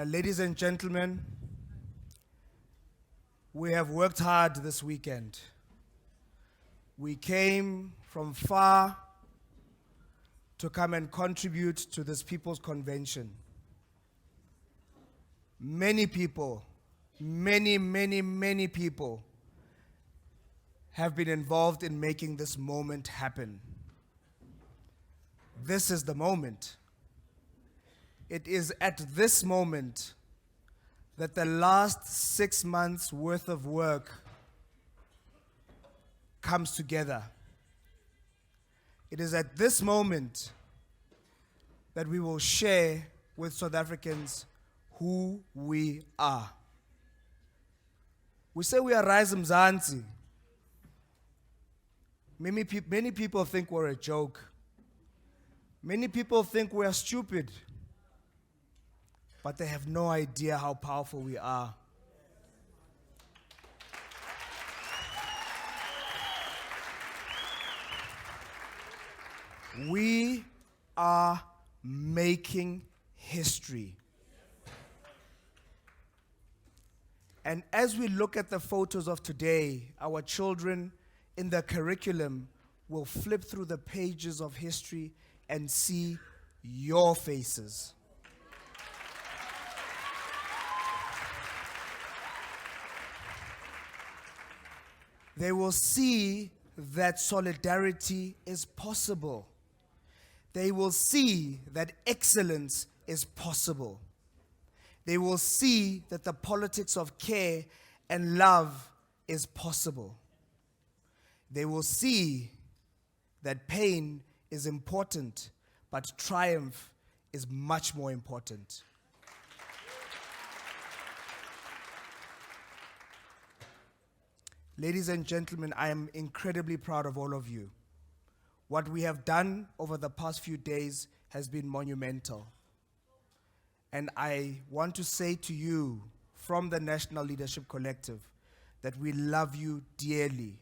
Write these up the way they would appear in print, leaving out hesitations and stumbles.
Ladies and gentlemen, we have worked hard this weekend. We came from far to come and contribute to this People's Convention. Many people, many people have been involved in making this moment happen. This is the moment. It is at this moment that the last 6 months worth of work comes together. It is at this moment that we will share with South Africans who we are. We say we are Rise Mzansi. Many people think we're a joke. Many people think we are stupid. But they have no idea how powerful we are. We are making history. And as we look at the photos of today, our children in the curriculum will flip through the pages of history and see your faces. They will see that solidarity is possible. They will see that excellence is possible. They will see that the politics of care and love is possible. They will see that pain is important, but triumph is much more important. Ladies and gentlemen, I am incredibly proud of all of you. What we have done over the past few days has been monumental. And I want to say to you from the National Leadership Collective that we love you dearly.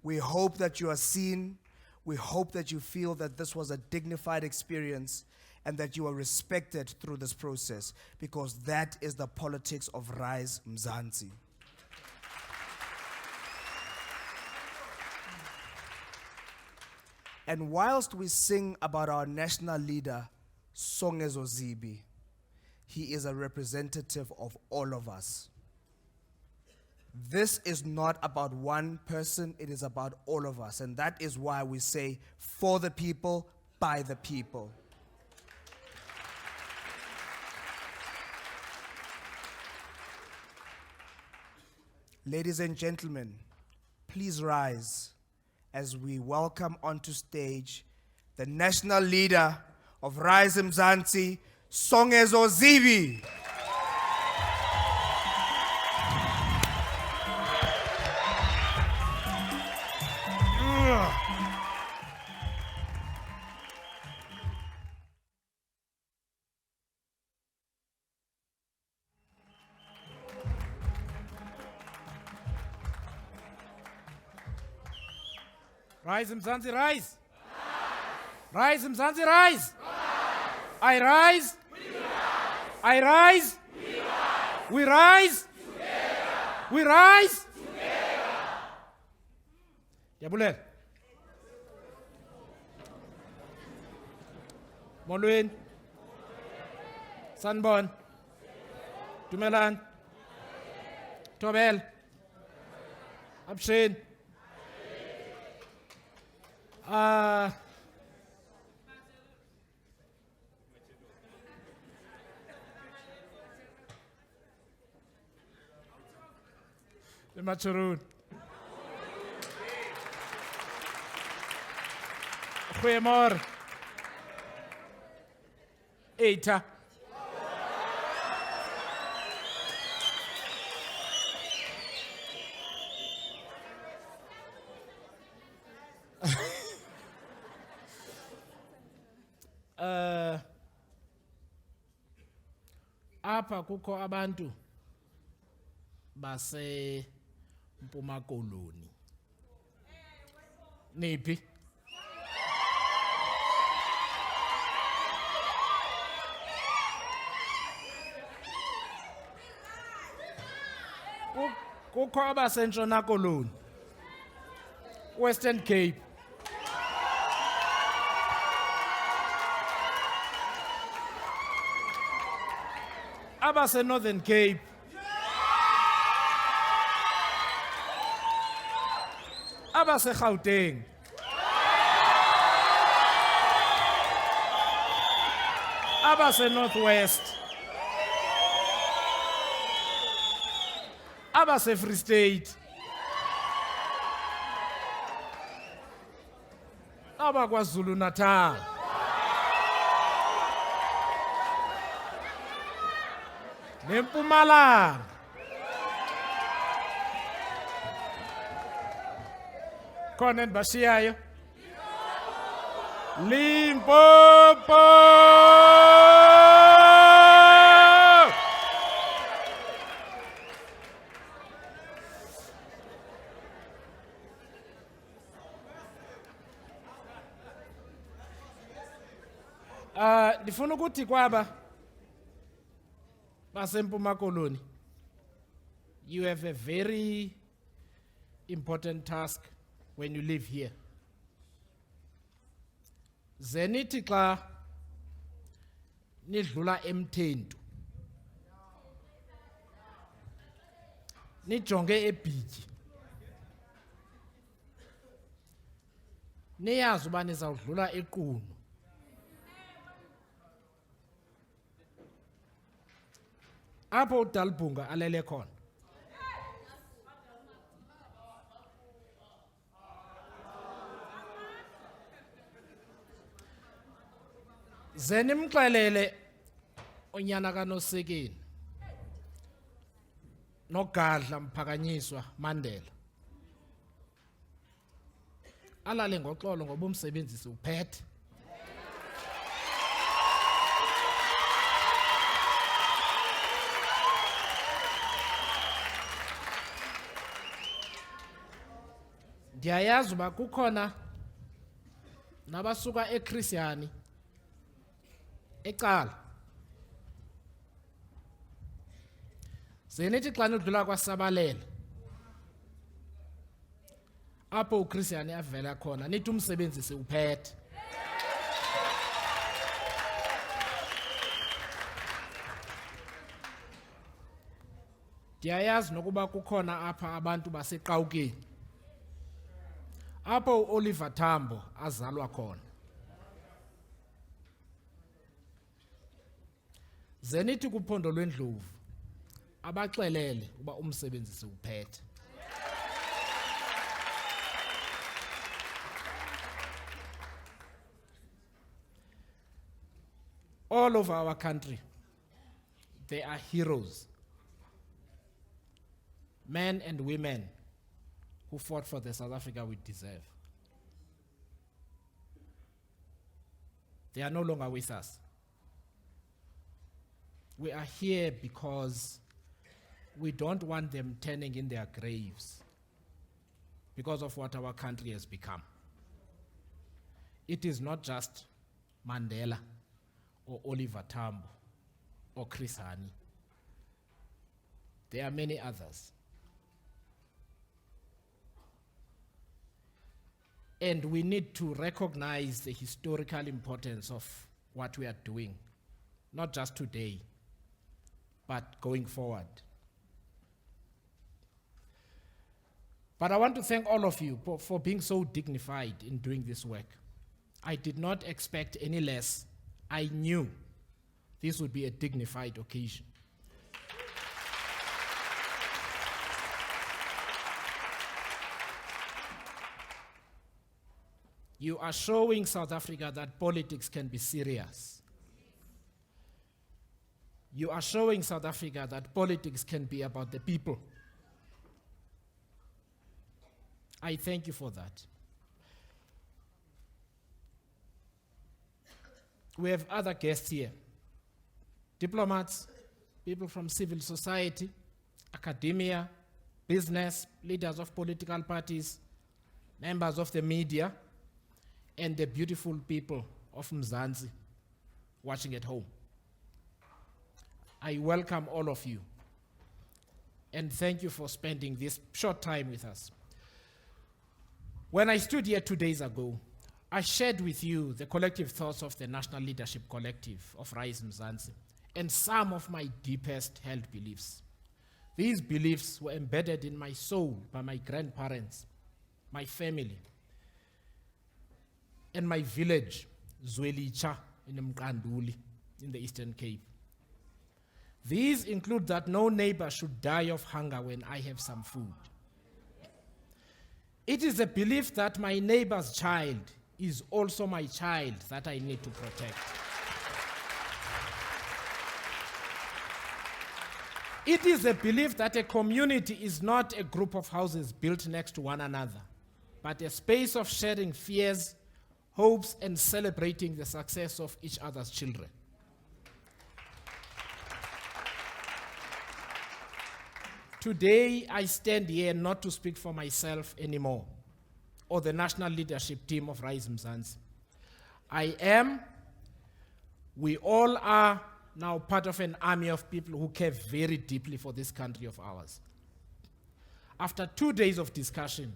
We hope that you are seen. We hope that you feel that this was a dignified experience and that you are respected through this process, because that is the politics of Rise Mzansi. And whilst we sing about our national leader, Songezo Zibi, he is a representative of all of us. This is not about one person, it is about all of us. And that is why we say, for the people, by the people. Ladies and gentlemen, please rise as we welcome onto stage the national leader of Rise Mzansi, Songezo Zibi. Rise Mzansi, rise! Rise Mzansi, rise! I rise! I rise! We rise! We rise! Yabulela. Molweni. Sanbon. Dumelan. Tobel. Abshin. Macharoon. Goeiemôre. Eta. Apha kukho abantu base Mpuma Koloni. Niphi? Kukho abasentshona koloni. Western Cape. Abase Northern Cape. Abase Gauteng. Abase Northwest. Abase Free State. AbakwaZulu Natal. NeMpumalanga. Khona endibashiyayo. Limpopo. Ndifuna ukuthi kwaba baseMpuma Koloni, you have a very important task when you live here. Zenithi xa nidlula eMthentu nijonge eBhityi niyazi uba nizawudlula eQunu. Apho uDalibhunga alele khona. Zenimxelele unyana kaNosekeni noGadla Mphakanyiswa Mandela alale ngoxolo ngoba umsebenzisi uphethe. Ndiyayazi uba kukhona nabasuka eChristiani ecala. Zenithi xa nidlula kwaSabalela apho uChristiani avela khona nithi umsebenzisi uphethe. Ndiyayazi nokuba kukhona apha abantu baseQawukeni apho uOliver Tambo azalwa khona. Zenithi kuphondo lweNdlovu abaxelele uba umsebenzisi uphethe. All over our country, there are heroes, men and women who fought for the South Africa we deserve. They are no longer with us. We are here because we don't want them turning in their graves because of what our country has become. It is not just Mandela or Oliver Tambo or Chris Hani. There are many others. And we need to recognize the historical importance of what we are doing, not just today, but going forward. But I want to thank all of you for being so dignified in doing this work. I did not expect any less. I knew this would be a dignified occasion. You are showing South Africa that politics can be serious. You are showing South Africa that politics can be about the people. I thank you for that. We have other guests here. Diplomats, people from civil society, academia, business, leaders of political parties, members of the media, and the beautiful people of Mzansi watching at home. I welcome all of you. and thank you for spending this short time with us. When I stood here 2 days ago, I shared with you the collective thoughts of the National Leadership Collective of Rise Mzansi and some of my deepest held beliefs. These beliefs were embedded in my soul by my grandparents, my family, and my village, Zwelicha, in Mkanduli, in the Eastern Cape. These include that no neighbor should die of hunger when I have some food. It is a belief that my neighbor's child is also my child that I need to protect. It is a belief that a community is not a group of houses built next to one another, but a space of sharing fears, hopes, and celebrating the success of each other's children. Today, I stand here not to speak for myself anymore, or the national leadership team of Rise Mzansi. We all are now part of an army of people who care very deeply for this country of ours. After 2 days of discussion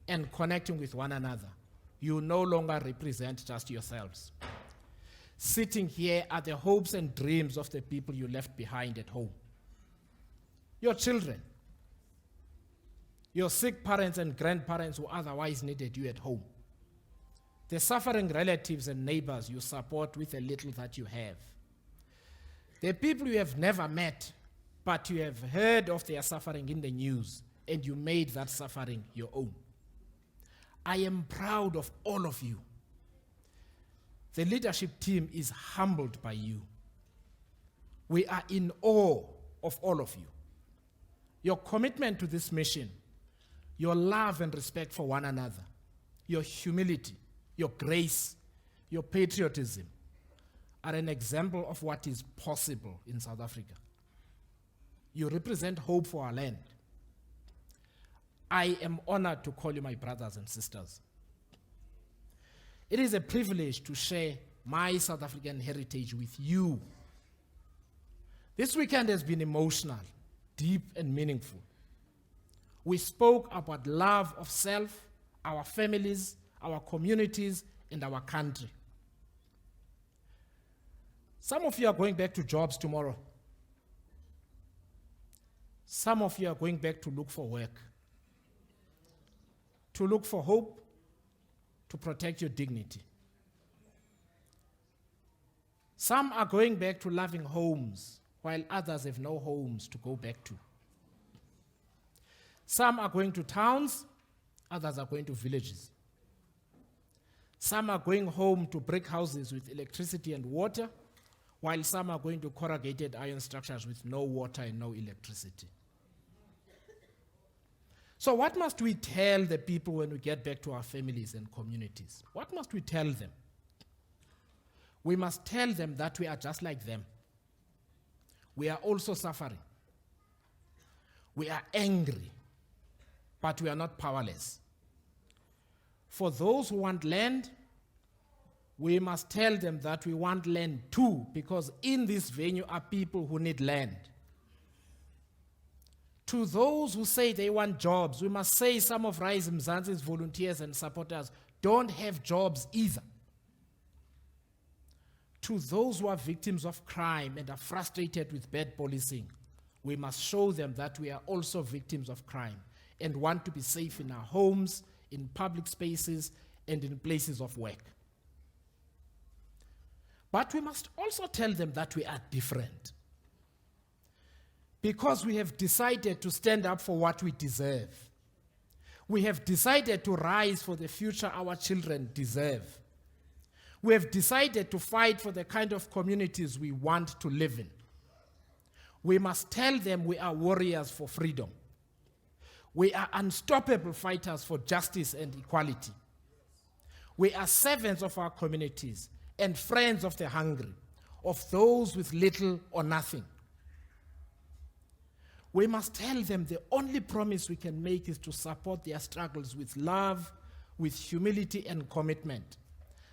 and connecting with one another, you no longer represent just yourselves. Sitting here are the hopes and dreams of the people you left behind at home. Your children, your sick parents and grandparents who otherwise needed you at home, the suffering relatives and neighbors you support with the little that you have, the people you have never met, but you have heard of their suffering in the news, and you made that suffering your own. I am proud of all of you. The leadership team is humbled by you. We are in awe of all of you. Your commitment to this mission, your love and respect for one another, your humility, your grace, your patriotism are an example of what is possible in South Africa. You represent hope for our land. I am honored to call you my brothers and sisters. It is a privilege to share my South African heritage with you. This weekend has been emotional, deep and meaningful. We spoke about love of self, our families, our communities, and our country. Some of you are going back to jobs tomorrow. Some of you are going back to look for work, to look for hope, to protect your dignity. Some are going back to loving homes, while others have no homes to go back to. Some are going to towns, others are going to villages. Some are going home to brick houses with electricity and water, while some are going to corrugated iron structures with no water and no electricity. So what must we tell the people when we get back to our families and communities? What must we tell them? We must tell them that we are just like them. We are also suffering. We are angry, but we are not powerless. For those who want land, we must tell them that we want land too, because in this venue are people who need land. To those who say they want jobs, we must say some of Rise Mzansi's volunteers and supporters don't have jobs either. To those who are victims of crime and are frustrated with bad policing, we must show them that we are also victims of crime and want to be safe in our homes, in public spaces, and in places of work. But we must also tell them that we are different, because we have decided to stand up for what we deserve. We have decided to rise for the future our children deserve. We have decided to fight for the kind of communities we want to live in. We must tell them we are warriors for freedom. We are unstoppable fighters for justice and equality. We are servants of our communities and friends of the hungry, of those with little or nothing. We must tell them the only promise we can make is to support their struggles with love, with humility and commitment,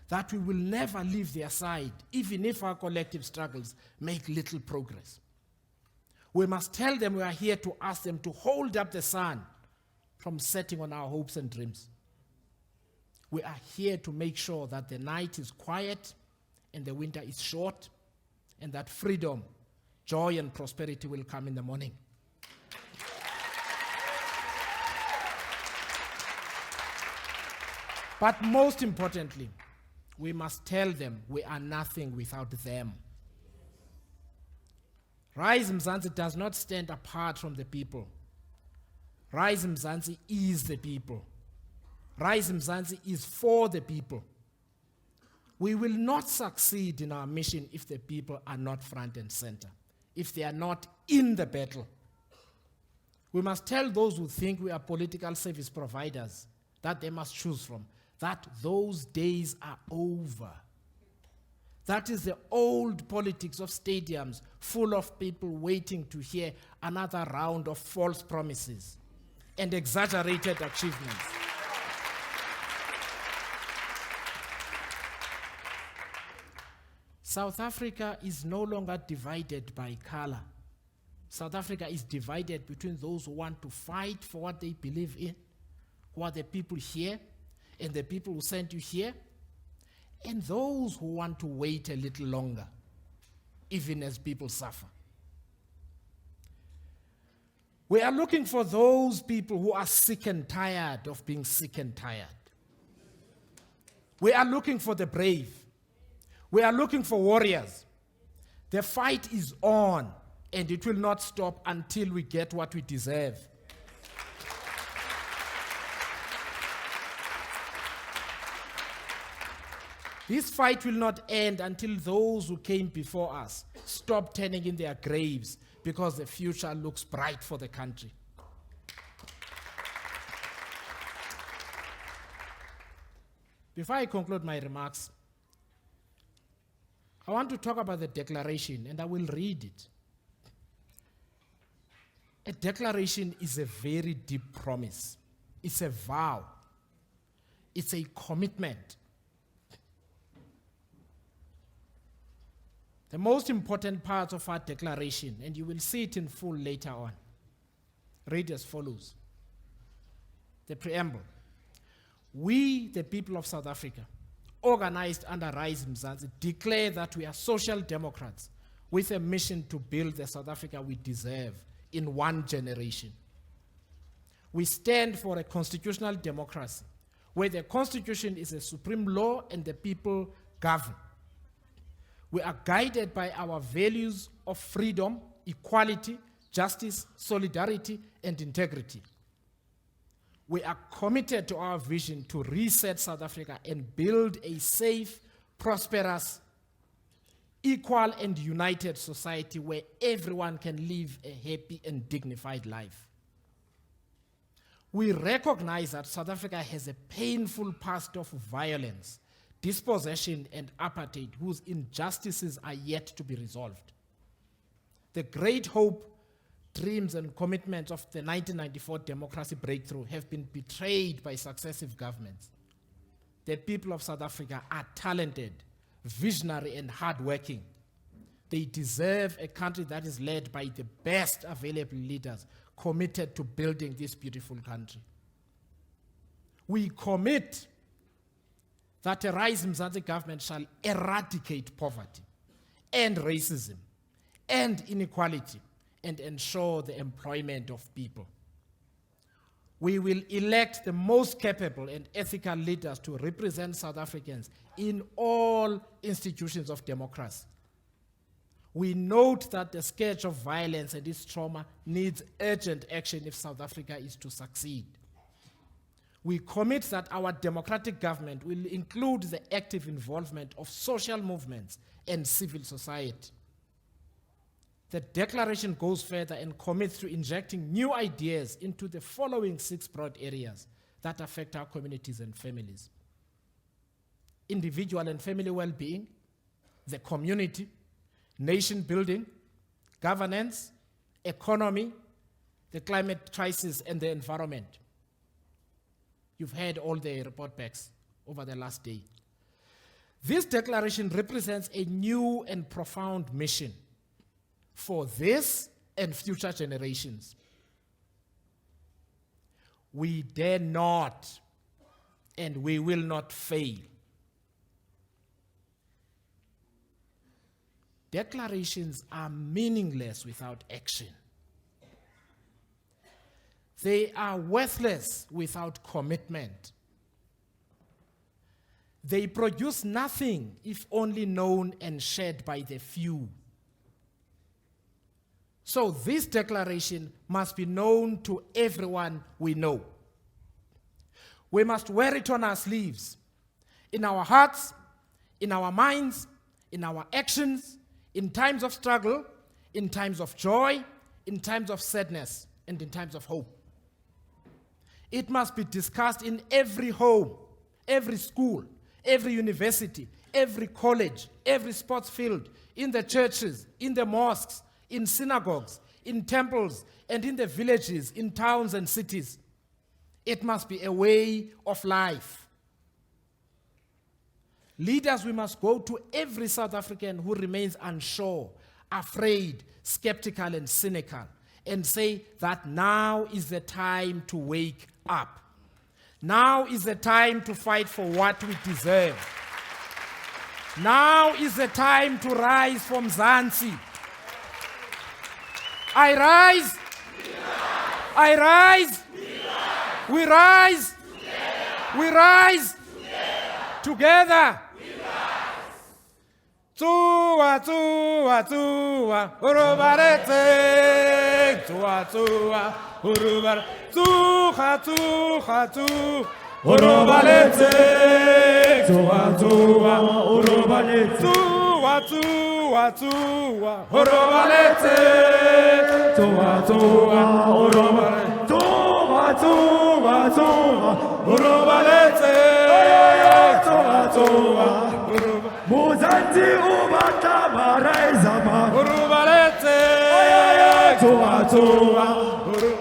that we will never leave their side, even if our collective struggles make little progress. We must tell them we are here to ask them to hold up the sun from setting on our hopes and dreams. We are here to make sure that the night is quiet and the winter is short, and that freedom, joy, and prosperity will come in the morning. But most importantly, we must tell them we are nothing without them. Rise Mzansi does not stand apart from the people. Rise Mzansi is the people. Rise Mzansi is for the people. We will not succeed in our mission if the people are not front and center, if they are not in the battle. We must tell those who think we are political service providers that they must choose from, that those days are over. That is the old politics of stadiums full of people waiting to hear another round of false promises and exaggerated achievements. South Africa is no longer divided by color. South Africa is divided between those who want to fight for what they believe in, who are the people here, and the people who sent you here, and those who want to wait a little longer, even as people suffer. We are looking for those people who are sick and tired of being sick and tired. We are looking for the brave. We are looking for warriors. The fight is on, and it will not stop until we get what we deserve. This fight will not end until those who came before us stop turning in their graves, because the future looks bright for the country. Before I conclude my remarks, I want to talk about the declaration, and I will read it. A declaration is a very deep promise. It's a vow. It's a commitment. The most important part of our declaration, and you will see it in full later on, read as follows. The preamble. We, the people of South Africa, organized under Rise Mzansi, declare that we are social democrats with a mission to build the South Africa we deserve in one generation. We stand for a constitutional democracy where the constitution is a supreme law and the people govern. We are guided by our values of freedom, equality, justice, solidarity, and integrity. We are committed to our vision to reset South Africa and build a safe, prosperous, equal, and united society where everyone can live a happy and dignified life. We recognize that South Africa has a painful past of violence, dispossession, and apartheid whose injustices are yet to be resolved. The great hope, dreams, and commitments of the 1994 democracy breakthrough have been betrayed by successive governments. The people of South Africa are talented, visionary, and hardworking. They deserve a country that is led by the best available leaders committed to building this beautiful country. We commit that a Rise Mzansi government shall eradicate poverty and racism and inequality and ensure the employment of people. We will elect the most capable and ethical leaders to represent South Africans in all institutions of democracy. We note that the scourge of violence and its trauma needs urgent action if South Africa is to succeed. We commit that our democratic government will include the active involvement of social movements and civil society. The declaration goes further and commits to injecting new ideas into the following 6 broad areas that affect our communities and families: individual and family well-being, the community, nation building, governance, economy, the climate crisis, and the environment. You've heard all the report backs over the last day. This declaration represents a new and profound mission for this and future generations. We dare not, and we will not fail. Declarations are meaningless without action. They are worthless without commitment. They produce nothing if only known and shared by the few. So this declaration must be known to everyone we know. We must wear it on our sleeves, in our hearts, in our minds, in our actions, in times of struggle, in times of joy, in times of sadness, and in times of hope. It must be discussed in every home, every school, every university, every college, every sports field, in the churches, in the mosques, in synagogues, in temples, and in the villages, in towns and cities. It must be a way of life. Leaders, we must go to every South African who remains unsure, afraid, skeptical, and cynical, and say that now is the time to wake up. Now is the time to fight for what we deserve. Now is the time to rise from Mzansi. I rise. I rise. We rise. We rise. Together. Tua, tua, tua, urubarete. Tua, tua, urubar. Tuha, tuha, tu. Urubalete. Tua, tua, urubalete. Tua, tua, tua, urubalete. Tua, tua, urubalete. Tua, tua, tua, urubalete. Tua, tua, Mzansi ubata maraizama urubalete tua tua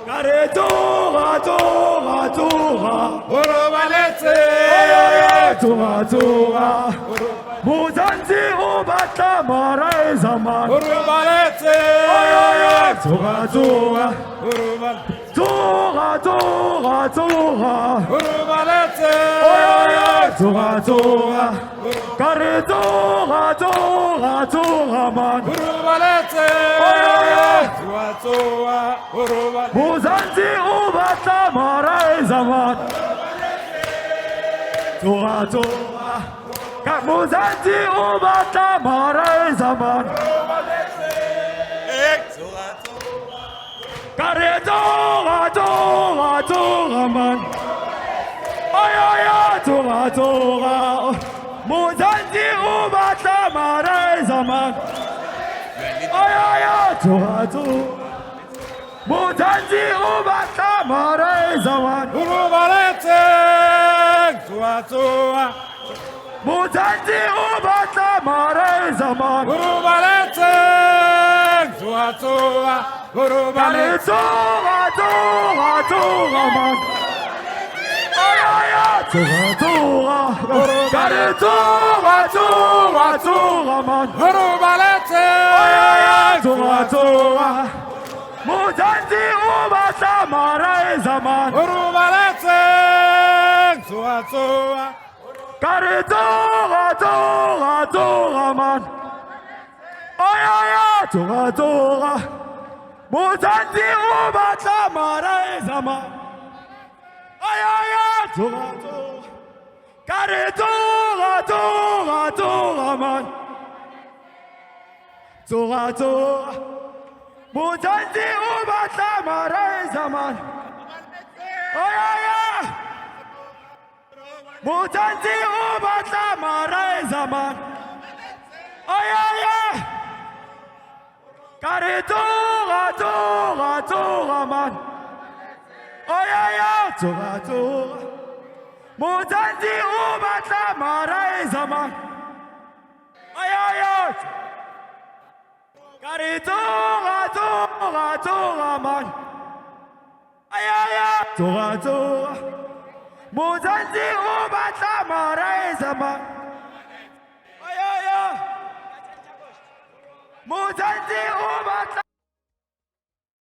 kare tua tua tua urubalete tua tua Mzansi ubata maraizama urubalete tua tua tua tua tua urubalete tua tua kare tua tua tua man urubalete tua tua urubalete Mzansi ubata maraizama tua tua Mzansi ubata maraizama kare tua tua tua man ay tua tua Mzansi ubata maraizama ay tua tua Mzansi ubata maraizama urubalete tua tua Mzansi ubata maraizama urubalete tua tua urubalete tua tua tua man tua tua kare tua tua tua man urubalete tua tua Mzansi ubata maraizama urubalete tua tua kare tua tua tua man tua tua Mzansi ubata maraizama tua tua kare tua tua tua man tua tua Mzansi ubata maraizama Mzansi ubata maraizama kare tua tua tua man tua tua Mzansi ubata maraizama kare tua tua tua man tua tua Mzansi ubata maraizama Mzansi ubata